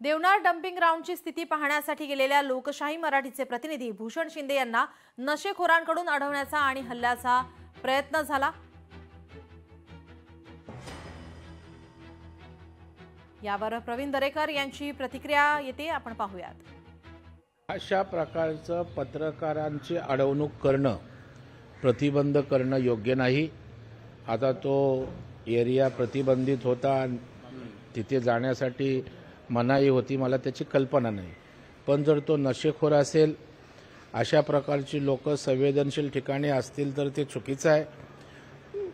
Deonar dumping ग्राउंडची स्थिती पाहण्यासाठी गेलेल्या लोकशाही मराठीचे प्रतिनिधी भूषण शिंदे यांना नशेखोरांकडून अडवण्याचा आणि हल्ल्याचा प्रयत्न झाला। यावर प्रवीण दरेकर यांची प्रतिक्रिया येते, आपण पाहूयात। अशा प्रकारचं पत्रकारांची अडवणूक करणं, प्रतिबंध करणं योग्य नाही। आता तो एरिया प्रतिबंधित होता, तिथे जाण्यासाठी मनाई होती, मला त्याची कल्पना नाही। पण जर तो नशेखोर असेल, अशा प्रकारची लोक संवेदनशील ठिकाणी असतील तर ते चुकीचं आहे।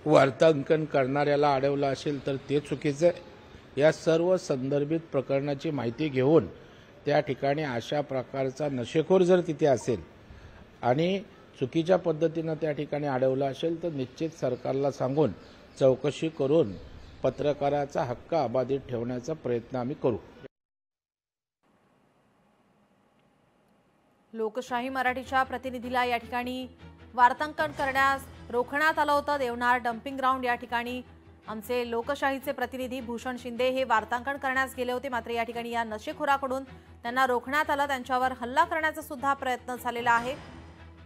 वार्तांकन करणाऱ्याला अडवलं असेल तर ते चुकीचं आहे। या सर्व संदर्भित प्रकरणाची माहिती घेऊन त्या ठिकाणी अशा प्रकारचा नशेखोर जर तिथे असेल आणि चुकीच्या पद्धतीने त्या ठिकाणी अडवलं असेल तर निश्चित सरकारला सांगून चौकशी करून पत्रकाराचा हक्क अबाधित ठेवण्याचा प्रयत्न आम्ही करू। लोकशाही मराठीच्या प्रतिनिधीला या ठिकाणी वार्तांकन करण्यास रोखण्यात आलं होतं। देवनार डम्पिंग ग्राउंड या ठिकाणी आमचे लोकशाहीचे प्रतिनिधी भूषण शिंदे हे वार्तांकन करण्यास गेले होते, मात्र या ठिकाणी या नशेखोराकडून त्यांना रोखण्यात आलं, त्यांच्यावर हल्ला करण्याचा सुद्धा प्रयत्न झालेला आहे।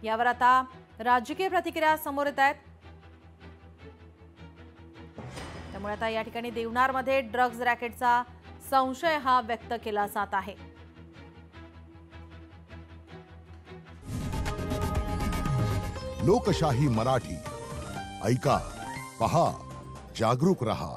यावर आता राजकीय प्रतिक्रिया समोर येत आहेत। त्यामुळे आता या ठिकाणी देवनारमध्ये ड्रग्ज रॅकेटचा संशय हा व्यक्त केला जात आहे। लोकशाही मराठी ऐका, पहा, जागरूक रहा।